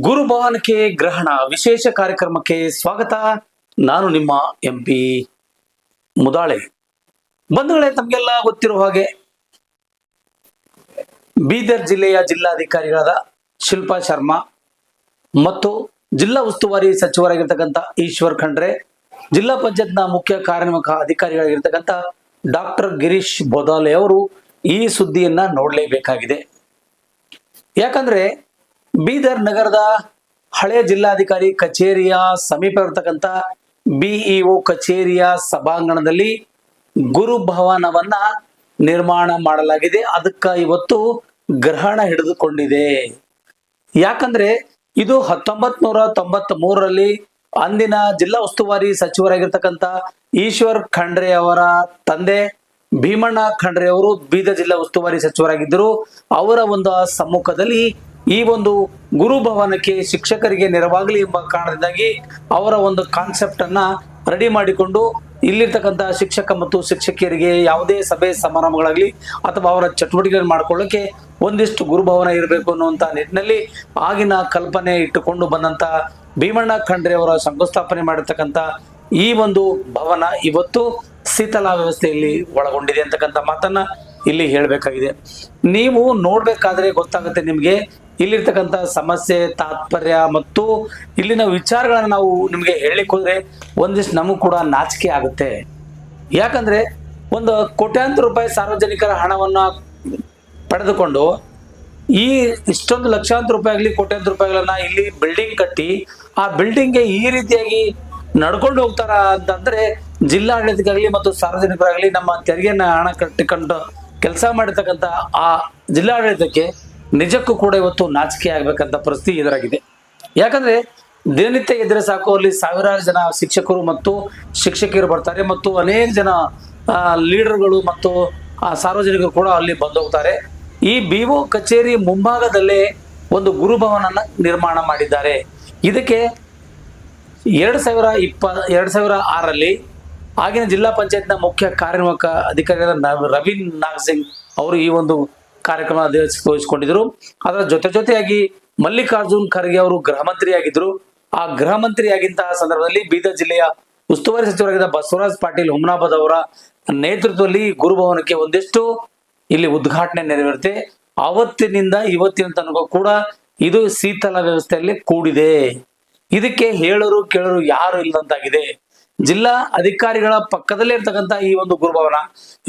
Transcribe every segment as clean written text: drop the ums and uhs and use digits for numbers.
ಗುರುಭವನಕ್ಕೆ ಗ್ರಹಣ ವಿಶೇಷ ಕಾರ್ಯಕ್ರಮಕ್ಕೆ ಸ್ವಾಗತ. ನಾನು ನಿಮ್ಮ MP ಮುದಾಳೆ. ಬಂಧುಗಳೇ, ತಮಗೆಲ್ಲ ಗೊತ್ತಿರುವ ಹಾಗೆ ಬೀದರ್ ಜಿಲ್ಲೆಯ ಜಿಲ್ಲಾಧಿಕಾರಿಗಳಾದ ಶಿಲ್ಪಾ ಶರ್ಮಾ ಮತ್ತು ಜಿಲ್ಲಾ ಉಸ್ತುವಾರಿ ಸಚಿವರಾಗಿರ್ತಕ್ಕಂಥ ಈಶ್ವರ್ ಖಂಡ್ರೆ, ಜಿಲ್ಲಾ ಪಂಚಾಯತ್ನ ಮುಖ್ಯ ಕಾರ್ಯನಿರ್ವಾಹಕ ಅಧಿಕಾರಿಗಳಾಗಿರ್ತಕ್ಕಂಥ ಡಾಕ್ಟರ್ ಗಿರೀಶ್ ಬೋದಾಲೆ ಅವರು ಈ ಸುದ್ದಿಯನ್ನ ನೋಡಲೇಬೇಕಾಗಿದೆ. ಯಾಕಂದ್ರೆ ಬೀದರ್ ನಗರದ ಹಳೆಯ ಜಿಲ್ಲಾಧಿಕಾರಿ ಕಚೇರಿಯ ಸಮೀಪ ಇರತಕ್ಕಂಥ BEO ಕಚೇರಿಯ ಸಭಾಂಗಣದಲ್ಲಿ ಗುರುಭವನವನ್ನ ನಿರ್ಮಾಣ ಮಾಡಲಾಗಿದೆ. ಅದಕ್ಕ ಇವತ್ತು ಗ್ರಹಣ ಹಿಡಿದುಕೊಂಡಿದೆ. ಯಾಕಂದ್ರೆ ಇದು 1993ರಲ್ಲಿ ಅಂದಿನ ಜಿಲ್ಲಾ ಉಸ್ತುವಾರಿ ಸಚಿವರಾಗಿರ್ತಕ್ಕಂಥ ಈಶ್ವರ್ ಖಂಡ್ರೆ ಅವರ ತಂದೆ ಭೀಮಣ್ಣ ಖಂಡ್ರೆ ಅವರು ಬೀದರ್ ಜಿಲ್ಲಾ ಉಸ್ತುವಾರಿ ಸಚಿವರಾಗಿದ್ದರು. ಅವರ ಒಂದು ಸಮ್ಮುಖದಲ್ಲಿ ಈ ಒಂದು ಗುರುಭವನಕ್ಕೆ ಶಿಕ್ಷಕರಿಗೆ ನೆರವಾಗಲಿ ಎಂಬ ಕಾರಣದಿಂದಾಗಿ ಅವರ ಒಂದು ಕಾನ್ಸೆಪ್ಟ್ ಅನ್ನ ರೆಡಿ ಮಾಡಿಕೊಂಡು ಇಲ್ಲಿರ್ತಕ್ಕಂಥ ಶಿಕ್ಷಕ ಮತ್ತು ಶಿಕ್ಷಕಿಯರಿಗೆ ಯಾವುದೇ ಸಭೆ ಸಮಾರಂಭಗಳಾಗ್ಲಿ ಅಥವಾ ಅವರ ಚಟುವಟಿಕೆಗಳನ್ನು ಮಾಡ್ಕೊಳ್ಳೋಕೆ ಒಂದಿಷ್ಟು ಗುರುಭವನ ಇರಬೇಕು ಅನ್ನುವಂತ ನಿಟ್ಟಿನಲ್ಲಿ ಆಗಿನ ಕಲ್ಪನೆ ಇಟ್ಟುಕೊಂಡು ಬಂದಂತ ಭೀಮಣ್ಣ ಖಂಡ್ರೆ ಅವರ ಶಂಕುಸ್ಥಾಪನೆ ಮಾಡಿರ್ತಕ್ಕಂಥ ಈ ಒಂದು ಭವನ ಇವತ್ತು ಶೀತಲ ವ್ಯವಸ್ಥೆಯಲ್ಲಿ ಒಳಗೊಂಡಿದೆ ಅಂತಕ್ಕಂಥ ಮಾತನ್ನ ಇಲ್ಲಿ ಹೇಳಬೇಕಾಗಿದೆ. ನೀವು ನೋಡ್ಬೇಕಾದ್ರೆ ಗೊತ್ತಾಗುತ್ತೆ ನಿಮ್ಗೆ ಇಲ್ಲಿರ್ತಕ್ಕಂಥ ಸಮಸ್ಯೆ, ತಾತ್ಪರ್ಯ ಮತ್ತು ಇಲ್ಲಿನ ವಿಚಾರಗಳನ್ನ ನಾವು ನಿಮ್ಗೆ ಹೇಳಲಿಕ್ಕೆ ಹೋದ್ರೆ ಒಂದಿಷ್ಟು ನಮಗೂ ಕೂಡ ನಾಚಿಕೆ ಆಗುತ್ತೆ. ಯಾಕಂದ್ರೆ ಒಂದು ಕೋಟ್ಯಾಂತರ ರೂಪಾಯಿ ಸಾರ್ವಜನಿಕರ ಹಣವನ್ನ ಪಡೆದುಕೊಂಡು ಈ ಇಷ್ಟೊಂದು ಲಕ್ಷಾಂತರ ರೂಪಾಯಿ ಆಗಲಿ ಕೋಟ್ಯಾಂತರ ರೂಪಾಯಿಗಳನ್ನ ಇಲ್ಲಿ ಬಿಲ್ಡಿಂಗ್ ಕಟ್ಟಿ ಆ ಬಿಲ್ಡಿಂಗ್ಗೆ ಈ ರೀತಿಯಾಗಿ ನಡ್ಕೊಂಡು ಹೋಗ್ತಾರ ಅಂತಂದ್ರೆ ಜಿಲ್ಲಾಡಳಿತಕ್ಕಾಗಲಿ ಮತ್ತು ಸಾರ್ವಜನಿಕರಾಗಲಿ ನಮ್ಮ ತೆರಿಗೆನ ಹಣ ಕಟ್ಟಿಕೊಂಡು ಕೆಲಸ ಮಾಡಿರ್ತಕ್ಕಂಥ ಆ ಜಿಲ್ಲಾಡಳಿತಕ್ಕೆ ನಿಜಕ್ಕೂ ಕೂಡ ಇವತ್ತು ನಾಚಿಕೆ ಆಗ್ಬೇಕಂತ ಪರಿಸ್ಥಿತಿ ಎದುರಾಗಿದೆ. ಯಾಕಂದ್ರೆ ದಿನನಿತ್ಯ ಇದ್ರೆ ಸಾಕು ಅಲ್ಲಿ ಸಾವಿರಾರು ಜನ ಶಿಕ್ಷಕರು ಮತ್ತು ಶಿಕ್ಷಕಿಯರು ಬರ್ತಾರೆ ಮತ್ತು ಅನೇಕ ಜನ ಲೀಡರ್ಗಳು ಮತ್ತು ಸಾರ್ವಜನಿಕರು ಕೂಡ ಅಲ್ಲಿ ಬಂದು ಹೋಗ್ತಾರೆ. ಈ BO ಕಚೇರಿ ಮುಂಭಾಗದಲ್ಲೇ ಒಂದು ಗುರುಭವನನ್ನ ನಿರ್ಮಾಣ ಮಾಡಿದ್ದಾರೆ. ಇದಕ್ಕೆ 2006ರಲ್ಲಿ ಆಗಿನ ಜಿಲ್ಲಾ ಪಂಚಾಯತ್ನ ಮುಖ್ಯ ಕಾರ್ಯನಿರ್ವಾಹಕ ಅಧಿಕಾರಿಯಾದ ರವೀನ್ ನಾಗ್ ಸಿಂಗ್ ಅವರು ಈ ಒಂದು ಕಾರ್ಯಕ್ರಮ ವಹಿಸಿಕೊಂಡಿದ್ರು. ಅದರ ಜೊತೆಯಾಗಿ ಮಲ್ಲಿಕಾರ್ಜುನ್ ಖರ್ಗೆ ಅವರು ಗೃಹ ಮಂತ್ರಿಯಾಗಿದ್ರು. ಆ ಗೃಹ ಮಂತ್ರಿಯಾಗಿದ್ದಂತಹ ಸಂದರ್ಭದಲ್ಲಿ ಬೀದರ್ ಜಿಲ್ಲೆಯ ಉಸ್ತುವಾರಿ ಸಚಿವರಾಗಿದ್ದ ಬಸವರಾಜ್ ಪಾಟೀಲ್ ಹುಮ್ನಾಬಾದ್ ಅವರ ನೇತೃತ್ವದಲ್ಲಿ ಗುರುಭವನಕ್ಕೆ ಒಂದಿಷ್ಟು ಇಲ್ಲಿ ಉದ್ಘಾಟನೆ ನೆರವೇರುತ್ತೆ. ಅವತ್ತಿನಿಂದ ಇವತ್ತಿನ ತನಕ ಕೂಡ ಇದು ಶೀತಲ ವ್ಯವಸ್ಥೆಯಲ್ಲಿ ಕೂಡಿದೆ. ಇದಕ್ಕೆ ಹೇಳರು ಕೇಳರು ಯಾರು ಇಲ್ಲದಂತಾಗಿದೆ. ಜಿಲ್ಲಾ ಅಧಿಕಾರಿಗಳ ಪಕ್ಕದಲ್ಲೇ ಇರ್ತಕ್ಕಂಥ ಈ ಒಂದು ಗುರುಭವನ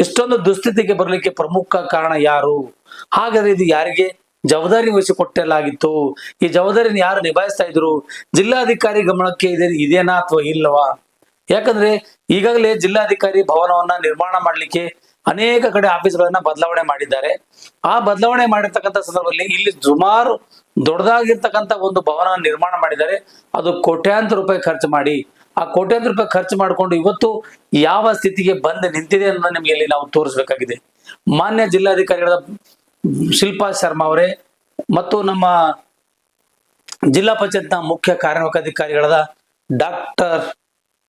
ಎಷ್ಟೊಂದು ದುಸ್ಥಿತಿಗೆ ಬರಲಿಕ್ಕೆ ಪ್ರಮುಖ ಕಾರಣ ಯಾರು? ಹಾಗಾದ್ರೆ ಇದು ಯಾರಿಗೆ ಜವಾಬ್ದಾರಿ ವಹಿಸಿಕೊಟ್ಟಲಾಗಿತ್ತು? ಈ ಜವಾಬ್ದಾರಿನ ಯಾರು ನಿಭಾಯಿಸ್ತಾ ಇದ್ರು? ಜಿಲ್ಲಾಧಿಕಾರಿ ಗಮನಕ್ಕೆ ಇದೇನಾ ಅಥವಾ ಇಲ್ಲವಾ? ಯಾಕಂದ್ರೆ ಈಗಾಗಲೇ ಜಿಲ್ಲಾಧಿಕಾರಿ ಭವನವನ್ನ ನಿರ್ಮಾಣ ಮಾಡ್ಲಿಕ್ಕೆ ಅನೇಕ ಕಡೆ ಆಫೀಸ್ಗಳನ್ನ ಬದಲಾವಣೆ ಮಾಡಿದ್ದಾರೆ. ಆ ಬದಲಾವಣೆ ಮಾಡಿರ್ತಕ್ಕಂಥ ಸಂದರ್ಭದಲ್ಲಿ ಇಲ್ಲಿ ಸುಮಾರು ದೊಡ್ಡದಾಗಿರ್ತಕ್ಕಂಥ ಒಂದು ಭವನ ನಿರ್ಮಾಣ ಮಾಡಿದ್ದಾರೆ. ಅದು ಕೋಟ್ಯಾಂತರ ರೂಪಾಯಿ ಖರ್ಚು ಮಾಡಿ ಆ ಕೋಟ್ಯಾಂತರ ರೂಪಾಯಿ ಖರ್ಚು ಮಾಡಿಕೊಂಡು ಇವತ್ತು ಯಾವ ಸ್ಥಿತಿಗೆ ಬಂದು ನಿಂತಿದೆ ಅನ್ನೋದು ನಿಮ್ಗೆ ಇಲ್ಲಿ ನಾವು ತೋರಿಸಬೇಕಾಗಿದೆ. ಮಾನ್ಯ ಜಿಲ್ಲಾಧಿಕಾರಿಗಳಾದ ಶಿಲ್ಪಾ ಶರ್ಮಾ ಅವರೇ ಮತ್ತು ನಮ್ಮ ಜಿಲ್ಲಾ ಪಂಚಾಯತ್ನ ಮುಖ್ಯ ಕಾರ್ಯನಿರ್ವಾಹಕ ಅಧಿಕಾರಿಗಳಾದ ಡಾಕ್ಟರ್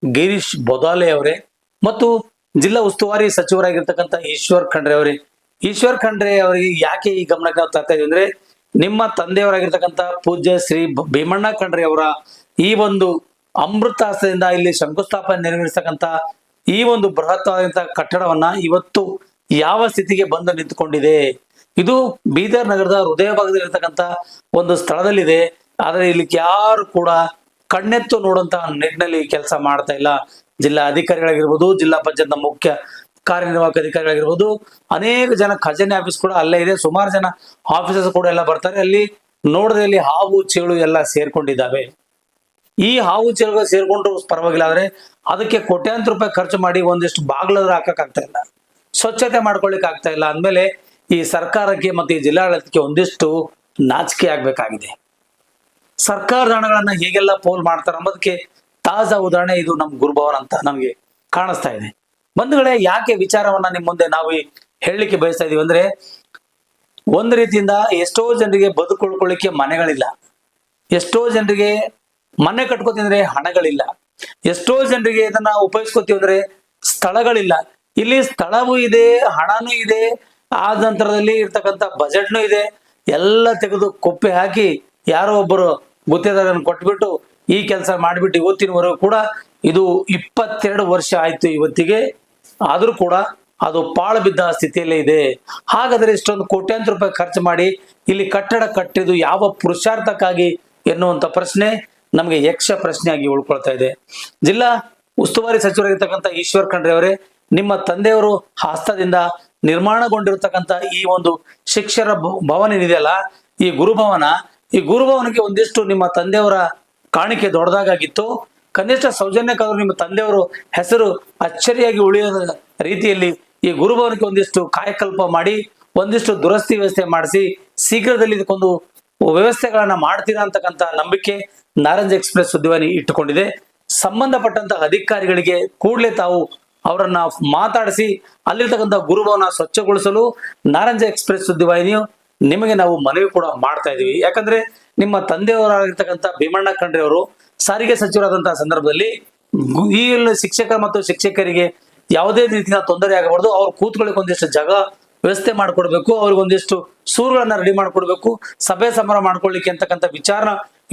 ಗಿರೀಶ್ ಬೋದಾಲೆ ಅವರೇ ಮತ್ತು ಜಿಲ್ಲಾ ಉಸ್ತುವಾರಿ ಸಚಿವರಾಗಿರ್ತಕ್ಕಂಥ ಈಶ್ವರ್ ಖಂಡ್ರೆ ಅವರೇ, ಈಶ್ವರ್ ಖಂಡ್ರೆ ಅವರಿಗೆ ಯಾಕೆ ಈ ಗಮನಕ್ಕೆ ನಾವು ತರ್ತಾ ಇದೀವಿ ಅಂದ್ರೆ, ನಿಮ್ಮ ತಂದೆಯವರಾಗಿರ್ತಕ್ಕಂಥ ಪೂಜ್ಯ ಶ್ರೀ ಭೀಮಣ್ಣ ಖಂಡ್ರೆ ಅವರ ಈ ಒಂದು ಅಮೃತಾಸ್ತ್ರದಿಂದ ಇಲ್ಲಿ ಶಂಕುಸ್ಥಾಪನೆ ನೆರವೇರಿಸತಕ್ಕಂಥ ಈ ಒಂದು ಬೃಹತ್ತಾದಂತಹ ಕಟ್ಟಡವನ್ನ ಇವತ್ತು ಯಾವ ಸ್ಥಿತಿಗೆ ಬಂದು ನಿಂತುಕೊಂಡಿದೆ. ಇದು ಬೀದರ್ ನಗರದ ಹೃದಯ ಭಾಗದಲ್ಲಿರ್ತಕ್ಕಂಥ ಒಂದು ಸ್ಥಳದಲ್ಲಿದೆ. ಆದರೆ ಇಲ್ಲಿ ಯಾರು ಕೂಡ ಕಣ್ಣೆತ್ತು ನೋಡುವಂತಹ ನಿಟ್ಟಿನಲ್ಲಿ ಕೆಲಸ ಮಾಡ್ತಾ ಇಲ್ಲ. ಜಿಲ್ಲಾ ಅಧಿಕಾರಿಗಳಾಗಿರ್ಬೋದು, ಜಿಲ್ಲಾ ಪಂಚಾಯತ್ನ ಮುಖ್ಯ ಕಾರ್ಯನಿರ್ವಾಹಕ ಅಧಿಕಾರಿಗಳಾಗಿರ್ಬೋದು, ಅನೇಕ ಜನ ಖಜಾನೆ ಆಫೀಸ್ ಕೂಡ ಅಲ್ಲೇ ಇದೆ. ಸುಮಾರು ಜನ ಆಫೀಸರ್ಸ್ ಕೂಡ ಎಲ್ಲ ಬರ್ತಾರೆ. ಅಲ್ಲಿ ನೋಡದೆ ಅಲ್ಲಿ ಹಾವು ಚೇಳು ಎಲ್ಲ ಸೇರ್ಕೊಂಡಿದ್ದಾವೆ. ಈ ಹಾವು ಚೇಳುಗಳು ಸೇರ್ಕೊಂಡ್ರು ಪರವಾಗಿಲ್ಲ, ಆದ್ರೆ ಅದಕ್ಕೆ ಕೋಟ್ಯಾಂತರ ರೂಪಾಯಿ ಖರ್ಚು ಮಾಡಿ ಒಂದಿಷ್ಟು ಬಾಗ್ಲಾದ್ರೂ ಹಾಕಕ್ ಆಗ್ತಾ ಇಲ್ಲ, ಸ್ವಚ್ಛತೆ ಮಾಡ್ಕೊಳ್ಲಿಕ್ಕೆ ಆಗ್ತಾ ಇಲ್ಲ ಅಂದ್ಮೇಲೆ ಈ ಸರ್ಕಾರಕ್ಕೆ ಮತ್ತೆ ಈ ಜಿಲ್ಲಾಡಳಿತಕ್ಕೆ ಒಂದಿಷ್ಟು ನಾಚಿಕೆ ಆಗ್ಬೇಕಾಗಿದೆ. ಸರ್ಕಾರದ ಹಣಗಳನ್ನ ಹೇಗೆಲ್ಲ ಪೋಲ್ ಮಾಡ್ತಾರೆ ಅನ್ನೋದಕ್ಕೆ ತಾಜಾ ಉದಾಹರಣೆ ಇದು ನಮ್ಮ ಗುರುಭವನ ಅಂತ ನಮ್ಗೆ ಕಾಣಿಸ್ತಾ ಇದೆ. ಬಂಧುಗಳೇ, ಯಾಕೆ ವಿಚಾರವನ್ನ ನಿಮ್ ಮುಂದೆ ನಾವು ಹೇಳಲಿಕ್ಕೆ ಬಯಸ್ತಾ ಇದೀವಿ ಅಂದ್ರೆ, ಒಂದು ರೀತಿಯಿಂದ ಎಷ್ಟೋ ಜನರಿಗೆ ಬದುಕೊಳ್ಕೊಳ್ಳಿಕ್ಕೆ ಮನೆಗಳಿಲ್ಲ, ಎಷ್ಟೋ ಜನರಿಗೆ ಮನೆ ಕಟ್ಕೋತಿದ್ರೆ ಹಣಗಳಿಲ್ಲ, ಎಷ್ಟೋ ಜನರಿಗೆ ಇದನ್ನ ಉಪಯೋಗಿಸ್ಕೋತೀವಿ ಅಂದ್ರೆ ಸ್ಥಳಗಳಿಲ್ಲ. ಇಲ್ಲಿ ಸ್ಥಳವೂ ಇದೆ, ಹಣನೂ ಇದೆ, ಆ ನಂತರದಲ್ಲಿ ಇರ್ತಕ್ಕಂಥ ಬಜೆಟ್ನು ಇದೆ. ಎಲ್ಲ ತೆಗೆದು ಕೊಪ್ಪೆ ಹಾಕಿ ಯಾರೋ ಒಬ್ಬರು ಗುತ್ತೇದಾರನ್ನು ಕೊಟ್ಬಿಟ್ಟು ಈ ಕೆಲಸ ಮಾಡಿಬಿಟ್ಟು ಇವತ್ತಿನವರೆಗೂ ಕೂಡ ಇದು 22 ವರ್ಷ ಆಯ್ತು ಇವತ್ತಿಗೆ, ಆದ್ರೂ ಕೂಡ ಅದು ಪಾಳು ಬಿದ್ದ ಸ್ಥಿತಿಯಲ್ಲೇ ಇದೆ. ಹಾಗಾದ್ರೆ ಇಷ್ಟೊಂದು ಕೋಟ್ಯಾಂತರ ರೂಪಾಯಿ ಖರ್ಚು ಮಾಡಿ ಇಲ್ಲಿ ಕಟ್ಟಡ ಕಟ್ಟಿದ್ದು ಯಾವ ಪುರುಷಾರ್ಥಕ್ಕಾಗಿ ಎನ್ನುವಂತ ಪ್ರಶ್ನೆ ನಮಗೆ ಯಕ್ಷ ಪ್ರಶ್ನೆಯಾಗಿ ಉಳ್ಕೊಳ್ತಾ ಇದೆ. ಜಿಲ್ಲಾ ಉಸ್ತುವಾರಿ ಸಚಿವರಾಗಿರ್ತಕ್ಕಂಥ ಈಶ್ವರ್ ಖಂಡ್ರೆ ಅವರೇ, ನಿಮ್ಮ ತಂದೆಯವರು ಹಸ್ತದಿಂದ ನಿರ್ಮಾಣಗೊಂಡಿರತಕ್ಕಂಥ ಈ ಒಂದು ಶಿಕ್ಷರ ಭವನ ಏನಿದೆಯಲ್ಲ, ಈ ಗುರುಭವನಕ್ಕೆ ಒಂದಿಷ್ಟು ನಿಮ್ಮ ತಂದೆಯವರ ಕಾಣಿಕೆ ದೊಡ್ಡದಾಗಿತ್ತು. ಕನಿಷ್ಠ ಸೌಜನ್ಯಕ್ಕಾದ್ರೂ ನಿಮ್ಮ ತಂದೆಯವರು ಹೆಸರು ಅಚ್ಚರಿಯಾಗಿ ಉಳಿಯೋ ರೀತಿಯಲ್ಲಿ ಈ ಗುರುಭವನಕ್ಕೆ ಒಂದಿಷ್ಟು ಕಾಯಕಲ್ಪ ಮಾಡಿ ಒಂದಿಷ್ಟು ದುರಸ್ತಿ ವ್ಯವಸ್ಥೆ ಮಾಡಿಸಿ ಶೀಘ್ರದಲ್ಲಿ ಇದಕ್ಕೊಂದು ವ್ಯವಸ್ಥೆಗಳನ್ನ ಮಾಡ್ತೀರಾ ಅಂತಕ್ಕಂಥ ನಂಬಿಕೆ ನಾರಂಜ ಎಕ್ಸ್ಪ್ರೆಸ್ ಸುದ್ದಿವಾಹಿನಿ ಇಟ್ಟುಕೊಂಡಿದೆ. ಸಂಬಂಧಪಟ್ಟಂತ ಅಧಿಕಾರಿಗಳಿಗೆ ಕೂಡಲೇ ತಾವು ಅವರನ್ನ ಮಾತಾಡಿಸಿ ಅಲ್ಲಿರ್ತಕ್ಕಂಥ ಗುರುಭವನ ಸ್ವಚ್ಛಗೊಳಿಸಲು ನಾರಂಜ ಎಕ್ಸ್ಪ್ರೆಸ್ ಸುದ್ದಿವಾಹಿನಿಯು ನಿಮಗೆ ನಾವು ಮನವಿ ಕೂಡ ಮಾಡ್ತಾ ಇದೀವಿ. ಯಾಕಂದ್ರೆ ನಿಮ್ಮ ತಂದೆಯವರಾಗಿರ್ತಕ್ಕಂಥ ಭೀಮಣ್ಣ ಖಂಡ್ರೆ ಅವರು ಸಾರಿಗೆ ಸಚಿವರಾದಂತಹ ಸಂದರ್ಭದಲ್ಲಿ ಈ ಶಿಕ್ಷಕ ಮತ್ತು ಶಿಕ್ಷಕರಿಗೆ ಯಾವುದೇ ರೀತಿಯ ತೊಂದರೆ ಆಗಬಾರ್ದು, ಅವ್ರು ಕೂತ್ಕೊಳ್ಳಿಕ್ಕೆ ಒಂದಿಷ್ಟು ಜಾಗ ವ್ಯವಸ್ಥೆ ಮಾಡ್ಕೊಡ್ಬೇಕು, ಅವ್ರಿಗೊಂದಿಷ್ಟು ಸೂರುಗಳನ್ನ ರೆಡಿ ಮಾಡ್ಕೊಡ್ಬೇಕು, ಸಭೆ ಸಮಾರಂಭ ಮಾಡ್ಕೊಳ್ಳಿಕ್ಕೆ ಅಂತಕ್ಕಂಥ ವಿಚಾರ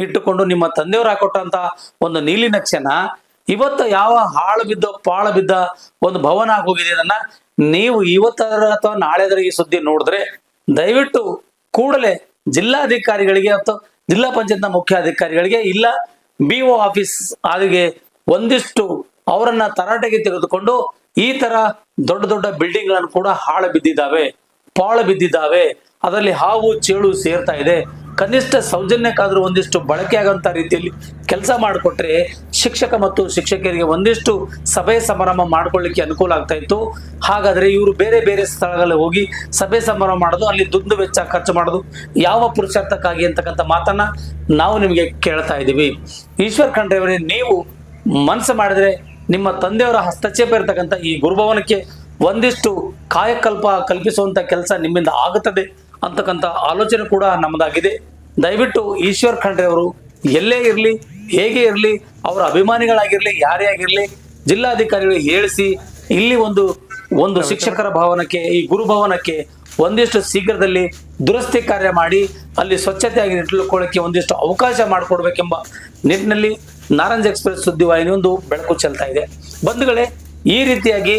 ಇಟ್ಟುಕೊಂಡು ನಿಮ್ಮ ತಂದೆಯವರು ಹಾಕೊಟ್ಟಂತ ಒಂದು ನೀಲಿ ನಕ್ಷೆನ ಇವತ್ತು ಯಾವ ಹಾಳು ಬಿದ್ದ ಪಾಳು ಬಿದ್ದ ಒಂದು ಭವನ ಆಗೋಗಿದೆ. ಅದನ್ನ ನೀವು ಇವತ್ತಾದ್ರ ಅಥವಾ ನಾಳೆದ್ರ ಈ ಸುದ್ದಿ ನೋಡಿದ್ರೆ ದಯವಿಟ್ಟು ಕೂಡಲೇ ಜಿಲ್ಲಾಧಿಕಾರಿಗಳಿಗೆ ಅಥವಾ ಜಿಲ್ಲಾ ಪಂಚಾಯತ್ನ ಮುಖ್ಯ ಅಧಿಕಾರಿಗಳಿಗೆ ಇಲ್ಲ BO ಆಫೀಸ್ ಆದಿಗೆ ಒಂದಿಷ್ಟು ಅವರನ್ನ ತರಾಟೆಗೆ ತೆಗೆದುಕೊಂಡು ಈ ತರ ದೊಡ್ಡ ದೊಡ್ಡ ಬಿಲ್ಡಿಂಗ್ ಗಳನ್ನು ಕೂಡ ಹಾಳು ಬಿದ್ದಿದ್ದಾವೆ, ಪಾಳು ಬಿದ್ದಿದ್ದಾವೆ, ಅದರಲ್ಲಿ ಹಾವು ಚೇಳು ಸೇರ್ತಾ ಇದೆ, ಕನಿಷ್ಠ ಸೌಜನ್ಯಕ್ಕಾದ್ರೂ ಒಂದಿಷ್ಟು ಬಳಕೆ ಆಗಂತ ರೀತಿಯಲ್ಲಿ ಕೆಲಸ ಮಾಡಿಕೊಟ್ರೆ ಶಿಕ್ಷಕ ಮತ್ತು ಶಿಕ್ಷಕರಿಗೆ ಒಂದಿಷ್ಟು ಸಭೆ ಸಮಾರಂಭ ಮಾಡ್ಕೊಳ್ಳಿಕ್ಕೆ ಅನುಕೂಲ ಆಗ್ತಾ ಇತ್ತು. ಹಾಗಾದ್ರೆ ಇವರು ಬೇರೆ ಬೇರೆ ಸ್ಥಳಗಳಲ್ಲಿ ಹೋಗಿ ಸಭೆ ಸಮಾರಂಭ ಮಾಡೋದು, ಅಲ್ಲಿ ದುಡ್ಡು ವೆಚ್ಚ ಖರ್ಚು ಮಾಡೋದು ಯಾವ ಪುರುಷಾರ್ಥಕ್ಕಾಗಿ ಅಂತಕ್ಕಂಥ ಮಾತನ್ನ ನಾವು ನಿಮಗೆ ಕೇಳ್ತಾ ಇದ್ದೀವಿ. ಈಶ್ವರ್ ಖಂಡ್ರೆ ಅವರೇ, ನೀವು ಮನಸ್ಸು ಮಾಡಿದ್ರೆ ನಿಮ್ಮ ತಂದೆಯವರ ಹಸ್ತಕ್ಷೇಪ ಇರತಕ್ಕಂಥ ಈ ಗುರುಭವನಕ್ಕೆ ಒಂದಿಷ್ಟು ಕಾಯಕಲ್ಪ ಕಲ್ಪಿಸುವಂತ ಕೆಲಸ ನಿಮ್ಮಿಂದ ಆಗುತ್ತದೆ ಅಂತಕ್ಕಂಥ ಆಲೋಚನೆ ಕೂಡ ನಮ್ಮದಾಗಿದೆ. ದಯವಿಟ್ಟು ಈಶ್ವರ್ ಖಂಡ್ರೆ ಅವರು ಎಲ್ಲೇ ಇರಲಿ, ಹೇಗೆ ಇರಲಿ, ಅವರ ಅಭಿಮಾನಿಗಳಾಗಿರ್ಲಿ, ಯಾರೇ ಆಗಿರ್ಲಿ, ಜಿಲ್ಲಾಧಿಕಾರಿಗಳಿಗೆ ಹೇಳಿಸಿ ಇಲ್ಲಿ ಒಂದು ಶಿಕ್ಷಕರ ಭವನಕ್ಕೆ, ಈ ಗುರುಭವನಕ್ಕೆ ಒಂದಿಷ್ಟು ಶೀಘ್ರದಲ್ಲಿ ದುರಸ್ತಿ ಕಾರ್ಯ ಮಾಡಿ ಅಲ್ಲಿ ಸ್ವಚ್ಛತೆಯಾಗಿ ಇಟ್ಕೊಳ್ಳೋಕೆ ಒಂದಿಷ್ಟು ಅವಕಾಶ ಮಾಡಿಕೊಡ್ಬೇಕೆಂಬ ನಿಟ್ಟಿನಲ್ಲಿ ನಾರಂಜ ಎಕ್ಸ್ಪ್ರೆಸ್ ಸುದ್ದಿವಾಹಿನಿ ಒಂದು ಬೆಳಕು ಚೆಲ್ತಾ ಇದೆ. ಬಂಧುಗಳೇ, ಈ ರೀತಿಯಾಗಿ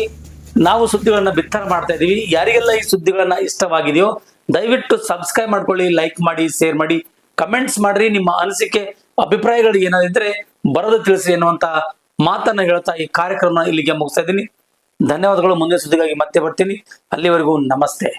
ನಾವು ಸುದ್ದಿಗಳನ್ನ ಬಿತ್ತರ ಮಾಡ್ತಾ ಇದೀವಿ. ಯಾರಿಗೆಲ್ಲ ಈ ಸುದ್ದಿಗಳನ್ನ ಇಷ್ಟವಾಗಿದೆಯೋ ದಯವಿಟ್ಟು ಸಬ್ಸ್ಕ್ರೈಬ್ ಮಾಡ್ಕೊಳ್ಳಿ, ಲೈಕ್ ಮಾಡಿ, ಶೇರ್ ಮಾಡಿ, ಕಮೆಂಟ್ಸ್ ಮಾಡ್ರಿ. ನಿಮ್ಮ ಅನಿಸಿಕೆ ಅಭಿಪ್ರಾಯಗಳು ಏನಾದಿದ್ರೆ ಬರೆದು ತಿಳಿಸಿ ಎನ್ನುವಂತ ಮಾತನ್ನ ಹೇಳ್ತಾ ಈ ಕಾರ್ಯಕ್ರಮ ಇಲ್ಲಿಗೆ ಮುಗಿಸ್ತಾ ಇದ್ದೀನಿ. ಧನ್ಯವಾದಗಳು. ಮುಂದಿನ ಸುದ್ದಿಗಾಗಿ ಮತ್ತೆ ಬರ್ತೀನಿ. ಅಲ್ಲಿವರೆಗೂ ನಮಸ್ತೆ.